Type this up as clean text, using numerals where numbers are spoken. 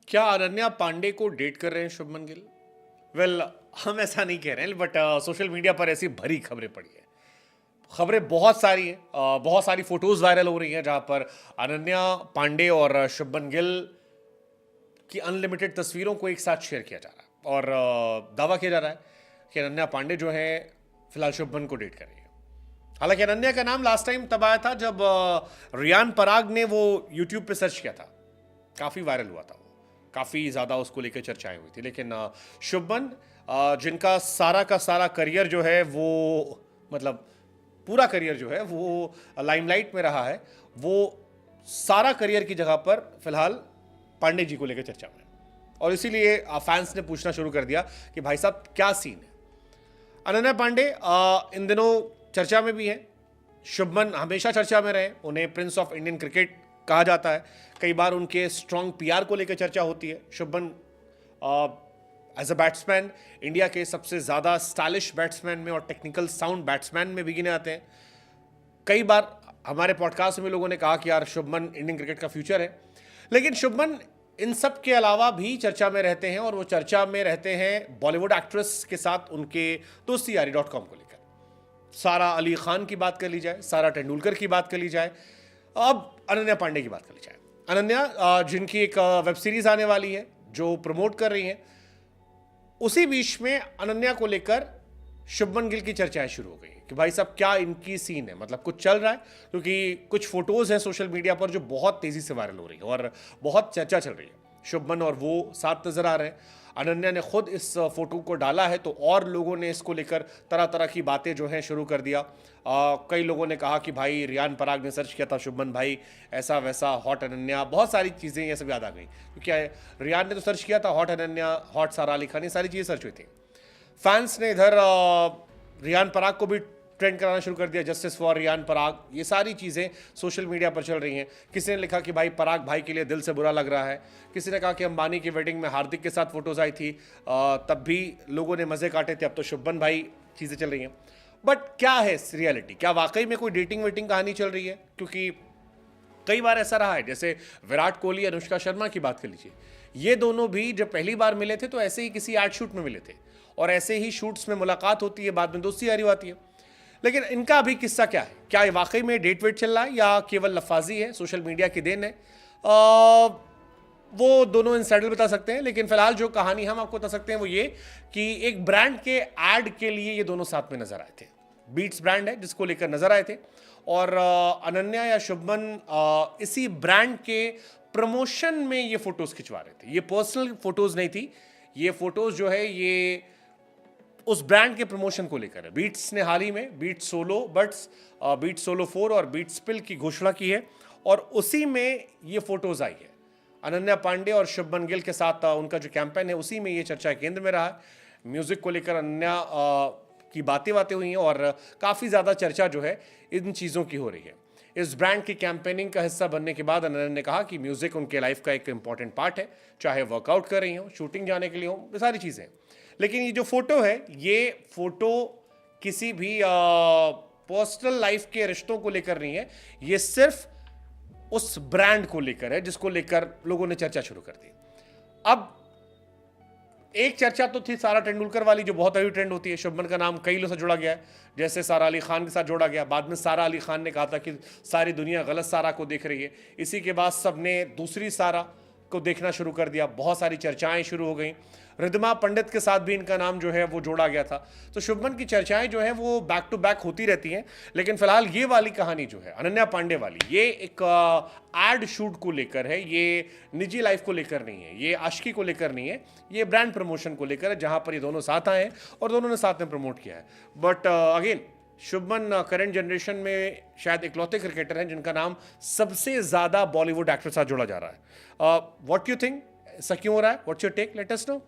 क्या अनन्या पांडे को डेट कर रहे हैं शुभमन गिल? वेल, हम ऐसा नहीं कह रहे हैं, बट सोशल मीडिया पर ऐसी भरी खबरें पड़ी है। खबरें बहुत सारी हैं, बहुत सारी फोटोज वायरल हो रही हैं जहां पर अनन्या पांडे और शुभमन गिल की अनलिमिटेड तस्वीरों को एक साथ शेयर किया जा रहा है और दावा किया जा रहा है कि अनन्या पांडे जो है फिलहाल शुभमन को डेट कर रही है। हालांकि अनन्या का नाम लास्ट टाइम तब आया था जब रियान पराग ने वो यूट्यूब पे सर्च किया था, काफ़ी वायरल हुआ था वो, काफ़ी ज़्यादा उसको लेकर चर्चाएं हुई थी। लेकिन शुभमन, जिनका सारा का सारा करियर जो है वो, मतलब पूरा करियर जो है वो लाइमलाइट में रहा है, वो सारा करियर की जगह पर फिलहाल पांडे जी को लेकर चर्चा में है। और इसीलिए फैंस ने पूछना शुरू कर दिया कि भाई साहब क्या सीन है। अनन्या पांडे इन दिनों चर्चा में भी है, शुभमन हमेशा चर्चा में रहे, उन्हें प्रिंस ऑफ इंडियन क्रिकेट कहा जाता है। कई बार उनके स्ट्रॉन्ग पीआर को लेकर चर्चा होती है। Shubman as a batsman India के सबसे ज़्यादा स्टाइलिश बैट्समैन में और टेक्निकल साउंड बैट्समैन में भी गिने आते हैं। कई बार हमारे पॉडकास्ट में लोगों ने कहा कि यार शुभमन इंडियन क्रिकेट का फ्यूचर है, लेकिन शुभमन इन सब के अलावा भी चर्चा में रहते हैं और वो चर्चा में रहते हैं बॉलीवुड एक्ट्रेस के साथ उनके दोस्तीयारी.com को लेकर। सारा अली खान की बात कर ली जाए, सारा तेंदुलकर की बात कर ली जाए, अब अनन्या पांडे की बात कर ली जाए। अनन्या जिनकी एक वेब सीरीज आने वाली है जो प्रमोट कर रही हैं, उसी बीच में अनन्या को लेकर शुभमन गिल की चर्चाएं शुरू हो गई कि भाई साहब क्या इनकी सीन है, मतलब कुछ चल रहा है, क्योंकि कुछ फोटोज हैं सोशल मीडिया पर जो बहुत तेजी से वायरल हो रही है और बहुत चर्चा चल रही है। शुभमन और वो साथ नजर आ रहे हैं। अनन्या ने खुद इस फोटो को डाला है तो और लोगों ने इसको लेकर तरह तरह की बातें जो हैं शुरू कर दिया। कई लोगों ने कहा कि भाई रियान पराग ने सर्च किया था शुभमन भाई, ऐसा वैसा, हॉट अनन्या, बहुत सारी चीज़ें ये सब याद आ गई, क्योंकि रियान ने तो सर्च किया था हॉट अनन्या, हॉट सारा अली खान, ये सारी चीज़ें सर्च हुई थी। फैंस ने इधर रियान पराग को भी ट्रेंड कराना शुरू कर दिया, जस्टिस फॉर रियान पराग, ये सारी चीज़ें सोशल मीडिया पर चल रही हैं। किसी ने लिखा कि भाई पराग भाई के लिए दिल से बुरा लग रहा है। किसी ने कहा कि अंबानी की वेडिंग में हार्दिक के साथ फोटोज आई थी, तब भी लोगों ने मज़े काटे थे, अब तो शुभमन भाई चीज़ें चल रही हैं। बट क्या है रियलिटी, क्या वाकई में कोई डेटिंग वेटिंग कहानी चल रही है? क्योंकि कई बार ऐसा रहा है, जैसे विराट कोहली अनुष्का शर्मा की बात कर लीजिए, ये दोनों भी जब पहली बार मिले थे तो ऐसे ही किसी एड शूट में मिले थे और ऐसे ही शूट्स में मुलाकात होती है, बाद में दोस्ती यारी आती है। लेकिन इनका अभी किस्सा क्या है? क्या ये वाकई में डेट वेट चल रहा है या केवल लफाजी है, सोशल मीडिया की देन है? वो दोनों इनसाइडर बता सकते हैं, लेकिन फिलहाल जो कहानी हम आपको बता सकते हैं वो ये कि एक ब्रांड के एड के लिए ये दोनों साथ में नजर आए थे। बीट्स ब्रांड है जिसको लेकर नजर आए थे और अनन्या या शुभमन इसी ब्रांड के प्रमोशन में ये फोटोज खिंचवा रहे थे। ये पर्सनल फोटोज नहीं थी, ये फोटोज जो है ये उस ब्रांड के प्रमोशन को लेकर है। बीट्स ने हाल ही में Beats Solo Buds, Beats Solo 4 और बीट्स पिल की घोषणा की है और उसी में ये फोटोज आई है। अनन्या पांडे और शुभमन गिल के साथ उनका जो कैंपेन है उसी में ये चर्चा केंद्र में रहा है। म्यूजिक को लेकर अनन्या की बातें हुई हैं और काफ़ी ज़्यादा चर्चा जो है इन चीज़ों की हो रही है। इस ब्रांड की कैंपेनिंग का हिस्सा बनने के बाद अनन्या ने कहा कि म्यूजिक उनके लाइफ का एक इंपॉर्टेंट पार्ट है, चाहे वर्कआउट कर रही हो, शूटिंग जाने के लिए हो, ये सारी चीज़ें। लेकिन ये जो फोटो है, ये फोटो किसी भी पर्सनल लाइफ के रिश्तों को लेकर नहीं है, ये सिर्फ उस ब्रांड को लेकर है जिसको लेकर लोगों ने चर्चा शुरू कर दी। अब एक चर्चा तो थी सारा तेंदुलकर वाली, जो बहुत अभी ट्रेंड होती है। शुभमन का नाम कई लोगों से जोड़ा गया है, जैसे सारा अली खान के साथ जोड़ा गया, बाद में सारा अली खान ने कहा था कि सारी दुनिया गलत सारा को देख रही है। इसी के बाद सबने दूसरी सारा को देखना शुरू कर दिया, बहुत सारी चर्चाएं शुरू हो गई। रिद्धिमा पंडित के साथ भी इनका नाम जो है वो जोड़ा गया था। तो शुभमन की चर्चाएं जो है वो बैक टू बैक होती रहती हैं। लेकिन फिलहाल ये वाली कहानी जो है अनन्या पांडे वाली, ये एक एड शूट को लेकर है, ये निजी लाइफ को लेकर नहीं है, ये आशिकी को लेकर नहीं है, ये ब्रांड प्रमोशन को लेकर है, जहां पर ये दोनों साथ आए हैं और दोनों ने साथ में प्रमोट किया है। But again, Shubman current generation में शायद इकलौते क्रिकेटर हैं जिनका नाम सबसे ज्यादा बॉलीवुड एक्टर साथ जोड़ा जा रहा है। व्हाट यू थिंक, ऐसा क्यों हो रहा है? What's your take? Let us no.